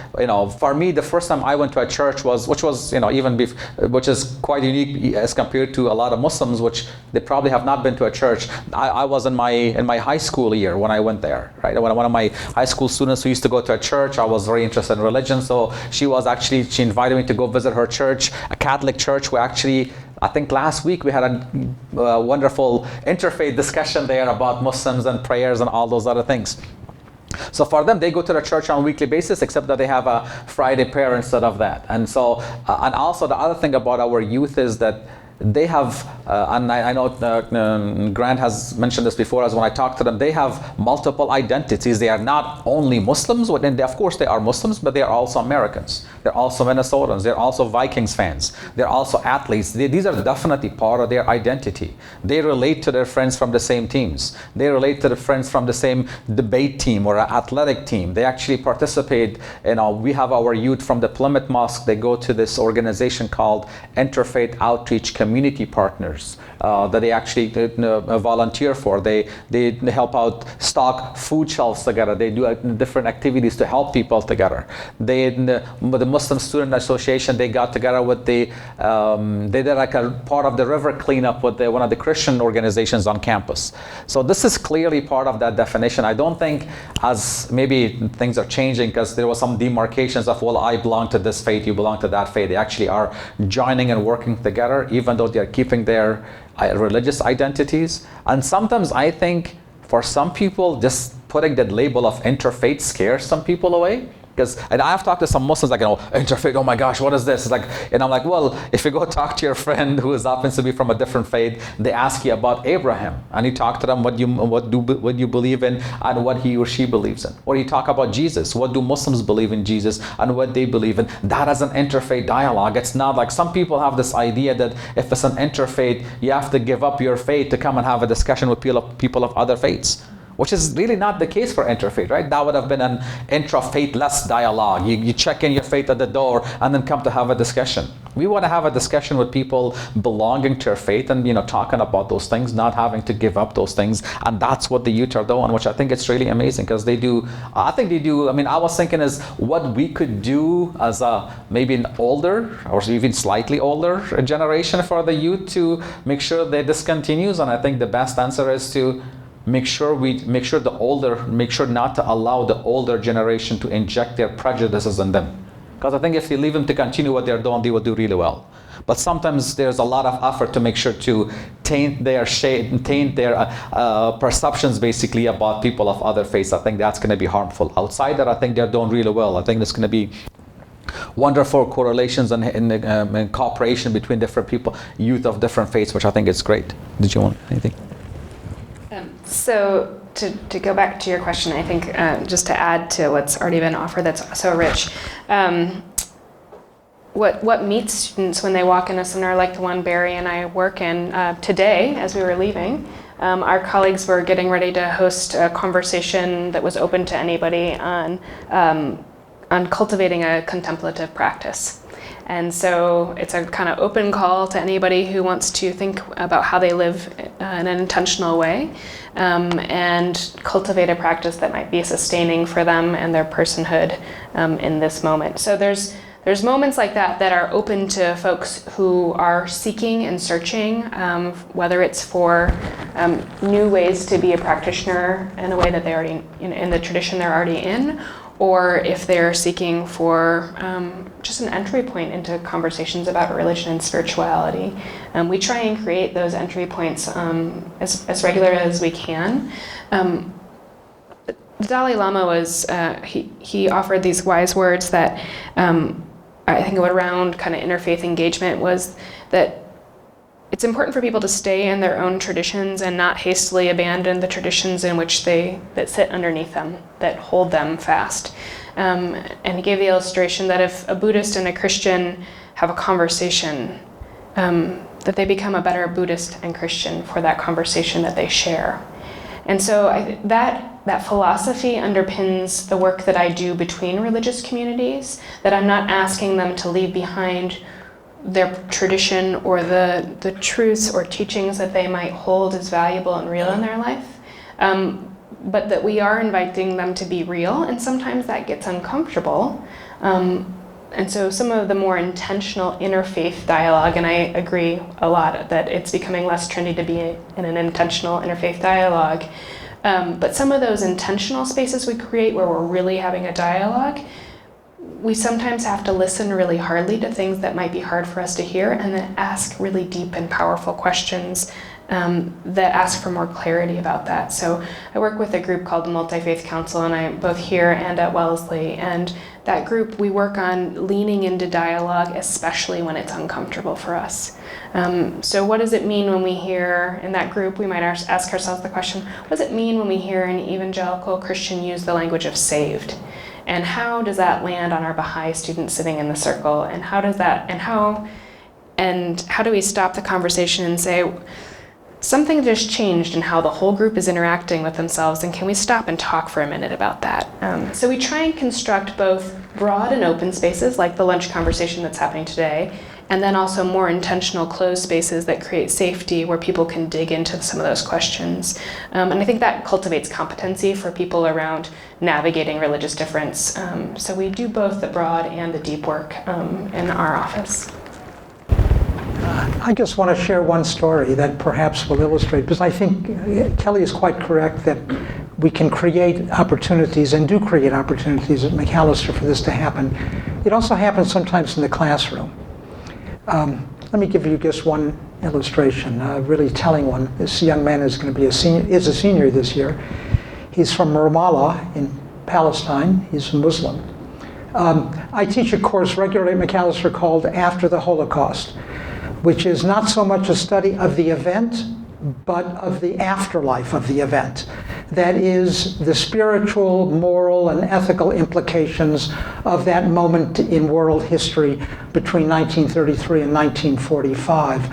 for me, the first time I went to a church which is quite unique as compared to a lot of Muslims, which they probably have not been to a church. I was in my high school year when I went there, right? One of my high school students who used to go to a church, I was very interested in religion, so she invited me to go visit her church, a Catholic church, who actually, I think last week we had a wonderful interfaith discussion there about Muslims and prayers and all those other things. So for them, they go to the church on a weekly basis, except that they have a Friday prayer instead of that. And so, and also the other thing about our youth is that they have, and I know Grant has mentioned this before, as when I talk to them, they have multiple identities. They are not only Muslims, of course they are Muslims, but they are also Americans. They're also Minnesotans. They're also Vikings fans. They're also athletes. These are definitely part of their identity. They relate to their friends from the same teams. They relate to the friends from the same debate team or athletic team. They actually participate. We have our youth from the Plymouth Mosque. They go to this organization called Interfaith Outreach Community Partners that they actually volunteer for. They help out stock food shelves together. They do different activities to help people together. The Muslim Student Association, they got together with they did like a part of the river cleanup with one of the Christian organizations on campus. So this is clearly part of that definition. I don't think, as maybe things are changing, because there was some demarcations of, well, I belong to this faith, you belong to that faith. They actually are joining and working together, even though they're keeping their religious identities. And sometimes I think for some people, just putting that label of interfaith scares some people away. And I've talked to some Muslims like, interfaith, oh my gosh, what is this? It's like, and I'm like, well, if you go talk to your friend who happens to be from a different faith, they ask you about Abraham, and you talk to them what you believe in and what he or she believes in. Or you talk about Jesus, what do Muslims believe in Jesus and what they believe in. That is an interfaith dialogue. It's not like some people have this idea that if it's an interfaith, you have to give up your faith to come and have a discussion with people of other faiths, which is really not the case for interfaith, right? That would have been an intra-faithless dialogue. You check in your faith at the door and then come to have a discussion. We want to have a discussion with people belonging to our faith and talking about those things, not having to give up those things. And that's what the youth are doing, which I think it's really amazing, because I was thinking is what we could do as maybe an older or even slightly older generation for the youth to make sure that this continues. And I think the best answer is to make sure not to allow the older generation to inject their prejudices in them. Because I think if you leave them to continue what they're doing, they will do really well. But sometimes there's a lot of effort to make sure to taint their perceptions basically about people of other faiths. I think that's going to be harmful. Outside that, I think they're doing really well. I think there's going to be wonderful correlations and cooperation between different people, youth of different faiths, which I think is great. Did you want anything? So to go back to your question, I think just to add to what's already been offered that's so rich, what meets students when they walk in a seminar like the one Barry and I work in today, as we were leaving, our colleagues were getting ready to host a conversation that was open to anybody on cultivating a contemplative practice. And so it's a kind of open call to anybody who wants to think about how they live in an intentional way and cultivate a practice that might be sustaining for them and their personhood in this moment. So there's moments like that that are open to folks who are seeking and searching, whether it's for new ways to be a practitioner in a way that they already, in the tradition they're already in, or if they're seeking for just an entry point into conversations about religion and spirituality. We try and create those entry points as regular as we can. The Dalai Lama was, he offered these wise words that I think around kind of interfaith engagement was that it's important for people to stay in their own traditions and not hastily abandon the traditions in which that sit underneath them, that hold them fast. And he gave the illustration that if a Buddhist and a Christian have a conversation, that they become a better Buddhist and Christian for that conversation that they share. And so that philosophy underpins the work that I do between religious communities, that I'm not asking them to leave behind their tradition or the truths or teachings that they might hold as valuable and real in their life, but that we are inviting them to be real, and sometimes that gets uncomfortable. And so some of the more intentional interfaith dialogue, and I agree a lot that it's becoming less trendy to be in an intentional interfaith dialogue, but some of those intentional spaces we create where we're really having a dialogue, we sometimes have to listen really hardly to things that might be hard for us to hear, and then ask really deep and powerful questions that ask for more clarity about that. So I work with a group called the Multi-Faith Council, and I both here and at Wellesley, and that group, we work on leaning into dialogue, especially when it's uncomfortable for us. So what does it mean when we hear, in that group, we might ask ourselves the question, what does it mean when we hear an evangelical Christian use the language of saved? And how does that land on our Baha'i students sitting in the circle? And how do we stop the conversation and say, something just changed in how the whole group is interacting with themselves, and can we stop and talk for a minute about that? So we try and construct both broad and open spaces, like the lunch conversation that's happening today, and then also more intentional closed spaces that create safety where people can dig into some of those questions. And I think that cultivates competency for people around navigating religious difference. So we do both the broad and the deep work in our office. I just want to share one story that perhaps will illustrate, because I think Kelly is quite correct that we can create opportunities and do create opportunities at Macalester for this to happen. It also happens sometimes in the classroom. Let me give you just one illustration, a really telling one. This young man is going to be a senior this year. He's from Ramallah in Palestine. He's a Muslim. I teach a course regularly at Macalester called After the Holocaust, which is not so much a study of the event, but of the afterlife of the event. That is, the spiritual, moral, and ethical implications of that moment in world history between 1933 and 1945.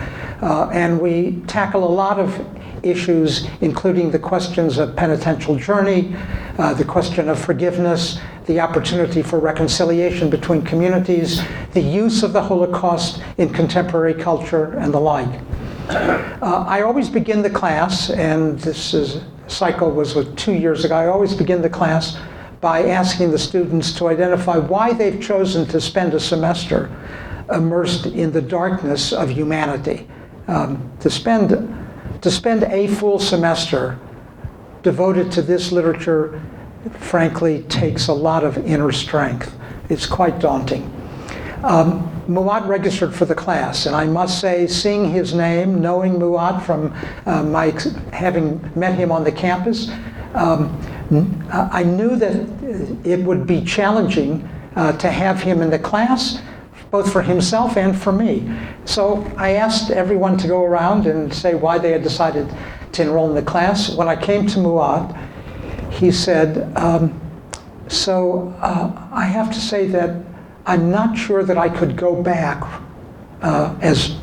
And we tackle a lot of issues, including the questions of penitential journey, the question of forgiveness, the opportunity for reconciliation between communities, the use of the Holocaust in contemporary culture, and the like. I always begin the class, and this cycle was 2 years ago, I always begin the class by asking the students to identify why they've chosen to spend a semester immersed in the darkness of humanity. To spend a full semester devoted to this literature, frankly, takes a lot of inner strength. It's quite daunting. Muat registered for the class, and I must say, seeing his name, knowing Muat from having met him on the campus, I knew that it would be challenging to have him in the class, both for himself and for me. So I asked everyone to go around and say why they had decided to enroll in the class. When I came to Muat, he said, I have to say that I'm not sure that I could go back, as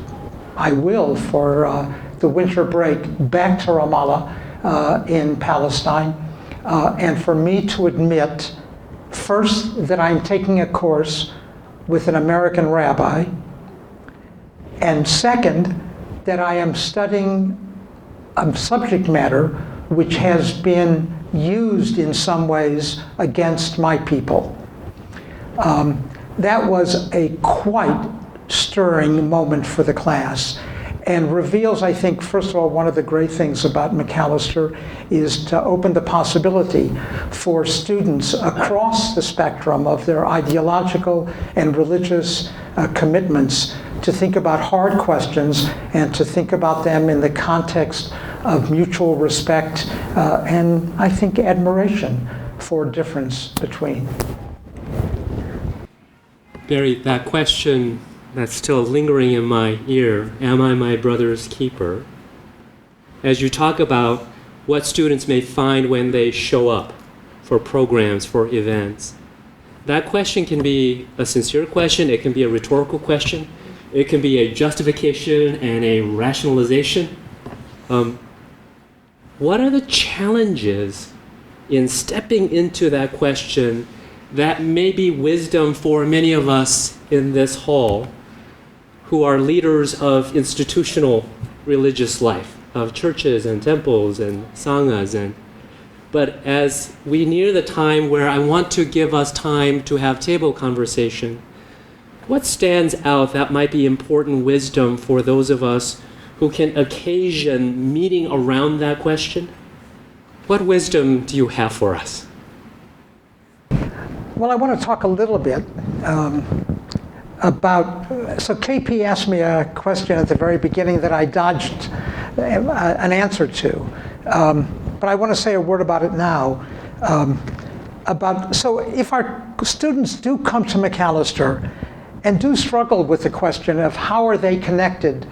I will for the winter break, back to Ramallah in Palestine, and for me to admit, first, that I'm taking a course with an American rabbi, and second, that I am studying a subject matter which has been used in some ways against my people. That was a quite stirring moment for the class, and reveals, I think, first of all, one of the great things about Macalester is to open the possibility for students across the spectrum of their ideological and religious commitments to think about hard questions and to think about them in the context of mutual respect and, I think, admiration for difference between. Barry, that question that's still lingering in my ear, am I my brother's keeper? As you talk about what students may find when they show up for programs, for events, that question can be a sincere question, it can be a rhetorical question, it can be a justification and a rationalization. What are the challenges in stepping into that question that may be wisdom for many of us in this hall who are leaders of institutional religious life, of churches and temples and sanghas, but as we near the time where I want to give us time to have table conversation, what stands out that might be important wisdom for those of us who can occasion meeting around that question? What wisdom do you have for us? Well, I want to talk a little bit about, so KP asked me a question at the very beginning that I dodged an answer to, but I want to say a word about it now. So if our students do come to Macalester and do struggle with the question of how are they connected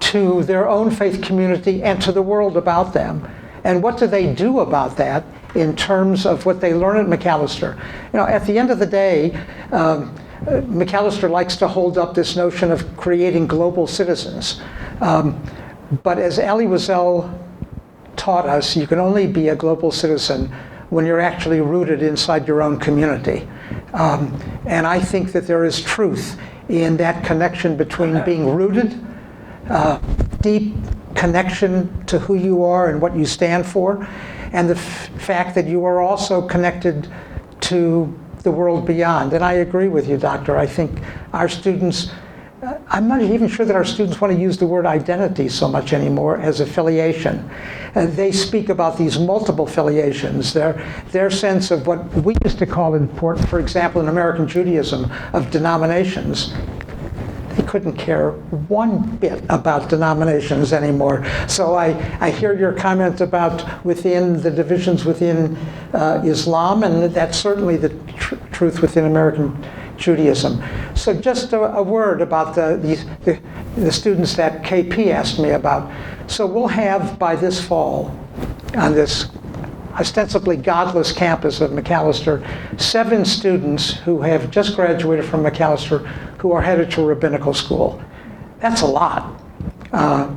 to their own faith community and to the world about them. And what do they do about that in terms of what they learn at Macalester? You know, at the end of the day, Macalester likes to hold up this notion of creating global citizens. But as Ali Wiesel taught us, you can only be a global citizen when you're actually rooted inside your own community. And I think that there is truth in that connection between being rooted, deep connection to who you are and what you stand for, and the fact that you are also connected to the world beyond. And I agree with you, Doctor. I think our students, I'm not even sure that our students want to use the word identity so much anymore as affiliation. They speak about these multiple affiliations, their sense of what we used to call important, for example, in American Judaism, of denominations. They couldn't care one bit about denominations anymore. So I hear your comment about within the divisions within Islam, and that's certainly the truth within American Judaism. So just a word about the students that KP asked me about. So we'll have by this fall, on this ostensibly godless campus of Macalester, 7 students who have just graduated from Macalester who are headed to rabbinical school. That's a lot.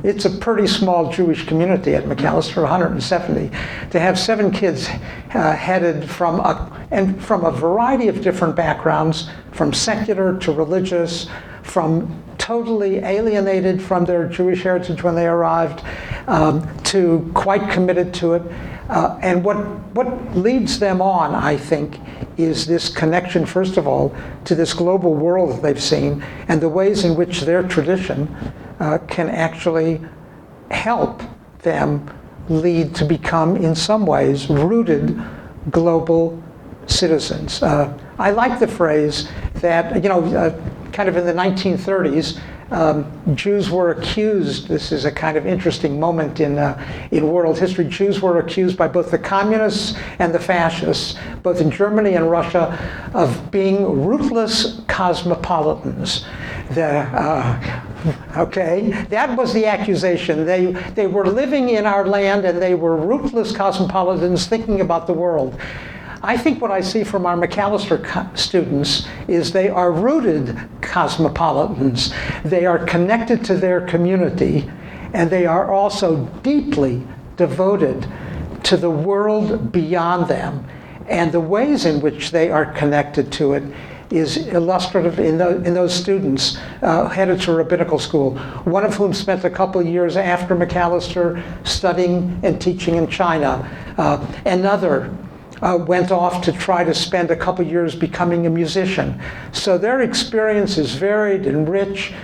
It's a pretty small Jewish community at Macalester, 170. To have 7 kids headed from a variety of different backgrounds, from secular to religious, from totally alienated from their Jewish heritage when they arrived, to quite committed to it. And what leads them on, I think, is this connection, first of all, to this global world that they've seen and the ways in which their tradition can actually help them lead to become, in some ways, rooted global citizens. I like the phrase that, kind of in the 1930s, Jews were accused, this is a kind of interesting moment in world history, Jews were accused by both the communists and the fascists, both in Germany and Russia, of being rootless cosmopolitans. Okay, that was the accusation. They were living in our land and they were rootless cosmopolitans thinking about the world. I think what I see from our Macalester students is they are rooted cosmopolitans. They are connected to their community, and they are also deeply devoted to the world beyond them. And the ways in which they are connected to it is illustrative in those students headed to rabbinical school, one of whom spent a couple of years after Macalester studying and teaching in China. Another went off to try to spend a couple years becoming a musician. So their experience is varied and rich,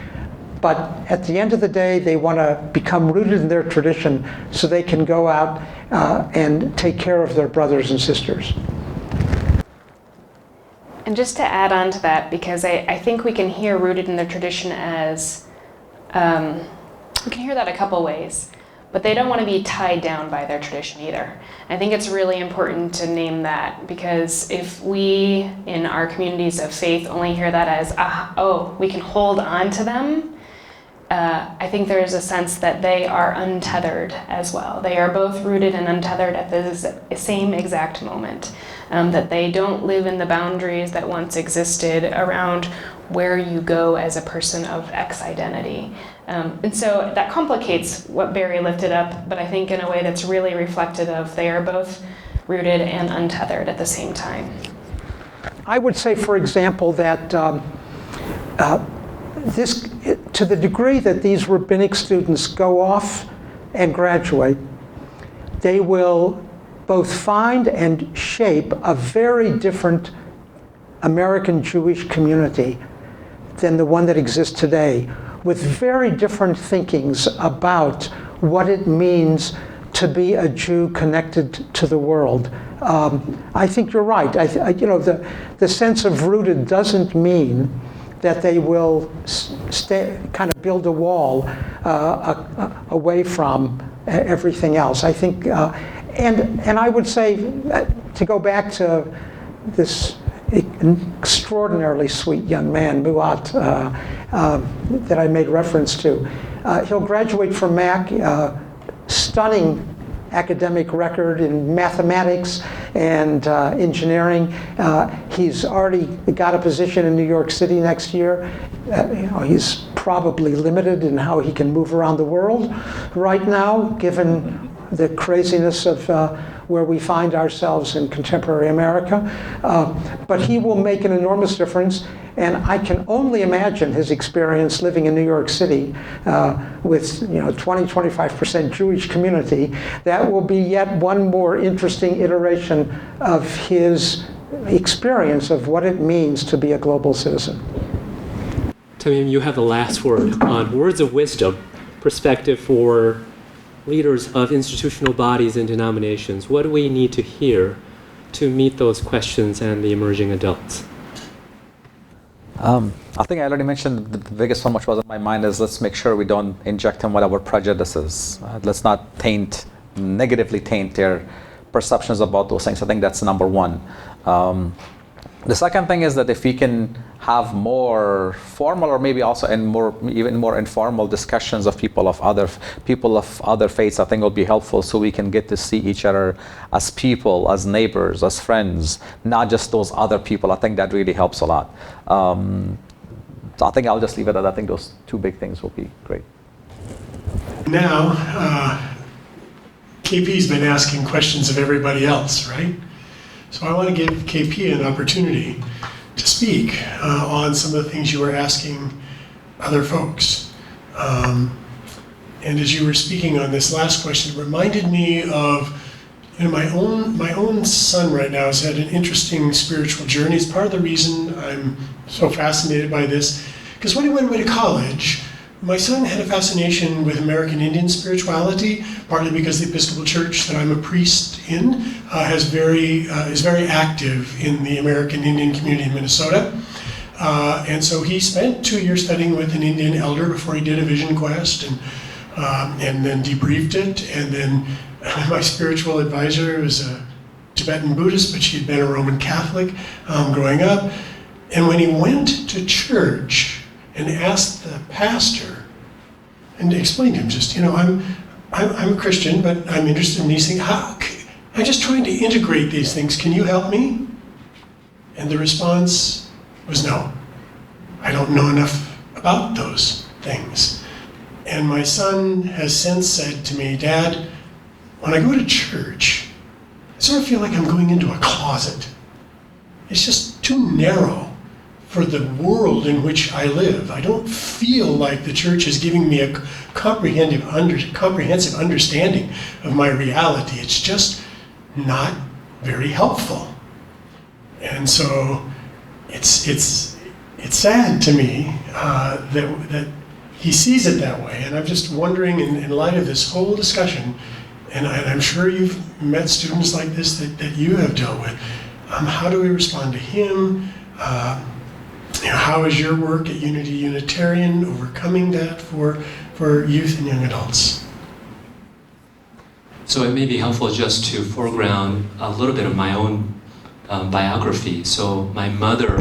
but at the end of the day, they want to become rooted in their tradition so they can go out and take care of their brothers and sisters. And just to add on to that, because I think we can hear rooted in their tradition as, we can hear that a couple ways. But they don't want to be tied down by their tradition either. I think it's really important to name that, because if we in our communities of faith only hear that as, we can hold on to them, I think there is a sense that they are untethered as well. They are both rooted and untethered at the same exact moment. That they don't live in the boundaries that once existed around where you go as a person of X identity. And so that complicates what Barry lifted up, but I think in a way that's really reflective of they are both rooted and untethered at the same time. I would say, for example, that to the degree that these rabbinic students go off and graduate, they will both find and shape a very different American Jewish community than the one that exists today, with very different thinkings about what it means to be a Jew connected to the world. I think you're right. The sense of rooted doesn't mean that they will kind of build a wall away from everything else. I think, and I would say, to go back to this an extraordinarily sweet young man, Muat, that I made reference to. He'll graduate from Mac, stunning academic record in mathematics and engineering. He's already got a position in New York City next year. He's probably limited in how he can move around the world right now, given the craziness of where we find ourselves in contemporary America. But he will make an enormous difference, and I can only imagine his experience living in New York City with 20-25% Jewish community. That will be yet one more interesting iteration of his experience of what it means to be a global citizen. Tamim, you have the last word on words of wisdom, perspective for leaders of institutional bodies and denominations. What do we need to hear to meet those questions and the emerging adults? I think I already mentioned the biggest one which was in my mind is let's make sure we don't inject them with our prejudices. Let's not negatively taint their perceptions about those things. I think that's number one. The second thing is that if we can have more formal or maybe also even more informal discussions of people of other faiths, I think will be helpful so we can get to see each other as people, as neighbors, as friends, not just those other people. I think that really helps a lot. So I think I'll just leave it at that. I think those two big things will be great. Now, KP's been asking questions of everybody else, right? So I want to give KP an opportunity to speak on some of the things you were asking other folks. And as you were speaking on this last question, it reminded me of my own son right now has had an interesting spiritual journey. It's part of the reason I'm so fascinated by this, because when he went away to college, my son had a fascination with American Indian spirituality, partly because the Episcopal Church that I'm a priest in is very active in the American Indian community in Minnesota. And so he spent 2 years studying with an Indian elder before he did a vision quest and then debriefed it. And then my spiritual advisor was a Tibetan Buddhist, but she had been a Roman Catholic growing up. And when he went to church and asked the pastor, and explained to him just, I'm a Christian, but I'm interested in these things. I'm just trying to integrate these things. Can you help me? And the response was no. I don't know enough about those things. And my son has since said to me, Dad, when I go to church, I sort of feel like I'm going into a closet. It's just too narrow for the world in which I live. I don't feel like the church is giving me a comprehensive understanding of my reality. It's just not very helpful. And so it's sad to me that he sees it that way. And I'm just wondering, in light of this whole discussion, and I'm sure you've met students like this that you have dealt with, how do we respond to him? How is your work at Unity Unitarian overcoming that for youth and young adults? So it may be helpful just to foreground a little bit of my own biography. So my mother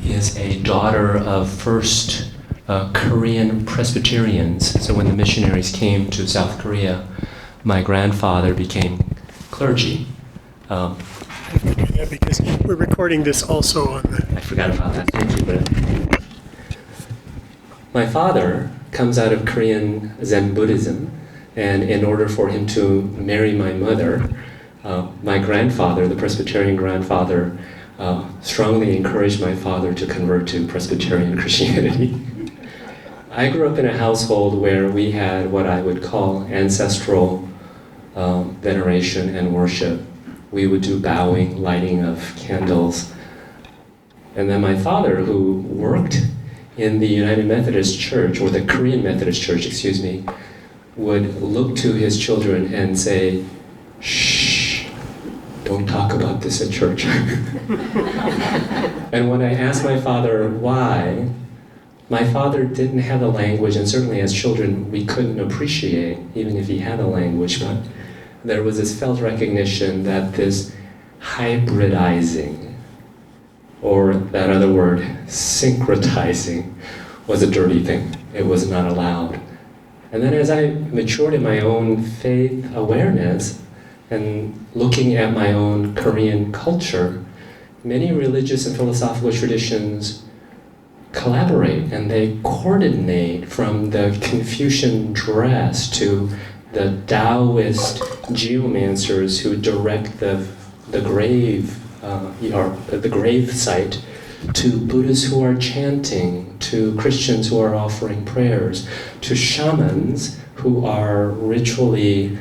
is a daughter of first Korean Presbyterians. So when the missionaries came to South Korea, my grandfather became clergy. Yeah, because we're recording this also on the... I forgot about that. Thank you, Brett. My father comes out of Korean Zen Buddhism, and in order for him to marry my mother, my grandfather, the Presbyterian grandfather, strongly encouraged my father to convert to Presbyterian Christianity. I grew up in a household where we had what I would call ancestral veneration and worship. We would do bowing, lighting of candles. And then my father, who worked in the United Methodist Church, or the Korean Methodist Church, excuse me, would look to his children and say, shh, don't talk about this at church. And when I asked my father why, my father didn't have a language, and certainly as children we couldn't appreciate, even if he had a language, but there was this felt recognition that this hybridizing or that other word, syncretizing, was a dirty thing. It was not allowed. And then as I matured in my own faith awareness and looking at my own Korean culture, many religious and philosophical traditions collaborate and they coordinate, from the Confucian dress to the Taoist geomancers who direct the grave or the grave site, to Buddhists who are chanting, to Christians who are offering prayers, to shamans who are ritually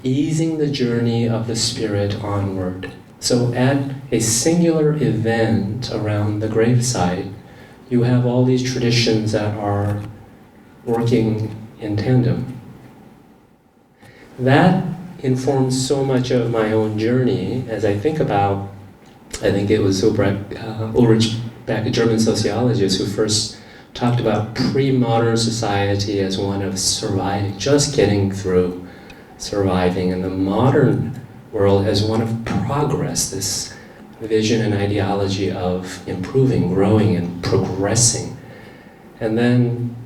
easing the journey of the spirit onward. So at a singular event around the gravesite, you have all these traditions that are working in tandem. That informs so much of my own journey as I think about, I think it was Ulrich Beck, a German sociologist, who first talked about pre-modern society as one of surviving, just getting through surviving, and the modern world as one of progress, this vision and ideology of improving, growing, and progressing. And then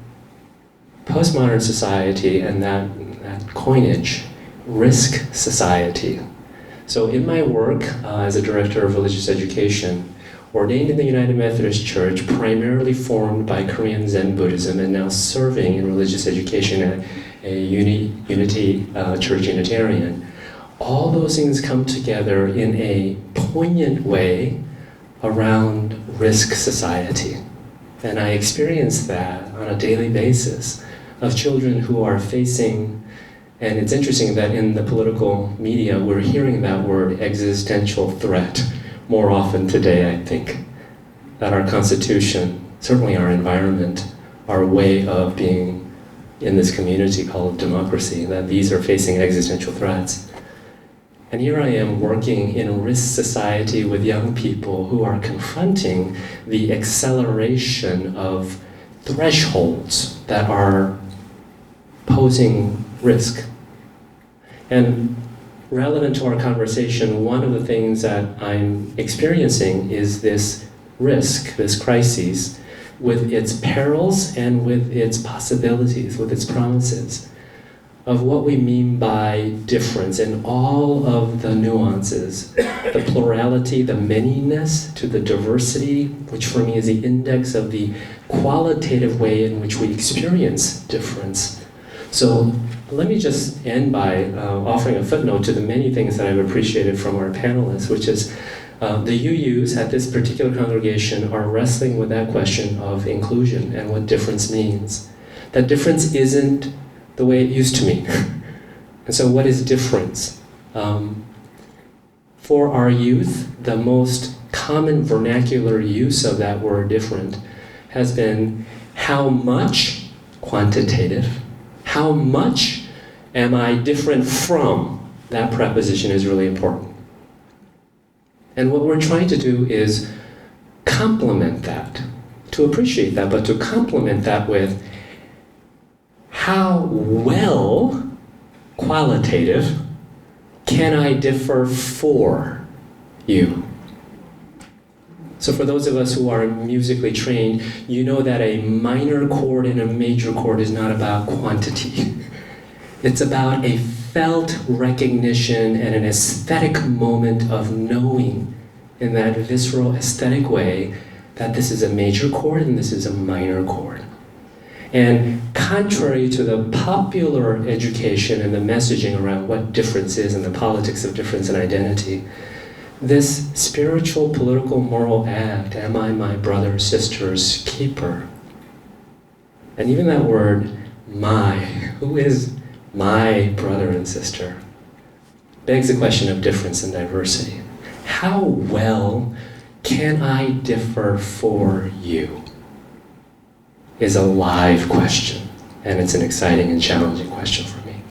postmodern society and that coinage, risk society. So in my work as a director of religious education, ordained in the United Methodist Church, primarily formed by Korean Zen Buddhism, and now serving in religious education at a Unity Church Unitarian, all those things come together in a poignant way around risk society. And I experience that on a daily basis of children who are facing, and it's interesting that in the political media we're hearing that word existential threat more often today, I think. That our Constitution, certainly our environment, our way of being in this community called democracy, that these are facing existential threats. And here I am working in a risk society with young people who are confronting the acceleration of thresholds that are posing risk. And relevant to our conversation, one of the things that I'm experiencing is this risk, this crisis, with its perils and with its possibilities, with its promises, of what we mean by difference and all of the nuances, the plurality, the manyness to the diversity, which for me is the index of the qualitative way in which we experience difference. So let me just end by offering a footnote to the many things that I've appreciated from our panelists, which is the UUs at this particular congregation are wrestling with that question of inclusion and what difference means. That difference isn't the way it used to mean. And so what is difference? For our youth, the most common vernacular use of that word different has been how much, quantitative, how much am I different from? That preposition is really important. And what we're trying to do is complement that, to appreciate that, but to complement that with how well, qualitative, can I differ for you? So for those of us who are musically trained, you know that a minor chord and a major chord is not about quantity. It's about a felt recognition and an aesthetic moment of knowing in that visceral aesthetic way that this is a major chord and this is a minor chord. And contrary to the popular education and the messaging around what difference is and the politics of difference and identity, this spiritual, political, moral act, am I my brother, sister's keeper? And even that word, my, who is my brother and sister, begs the question of difference and diversity. How well can I differ for you? Is a live question, and it's an exciting and challenging question for me.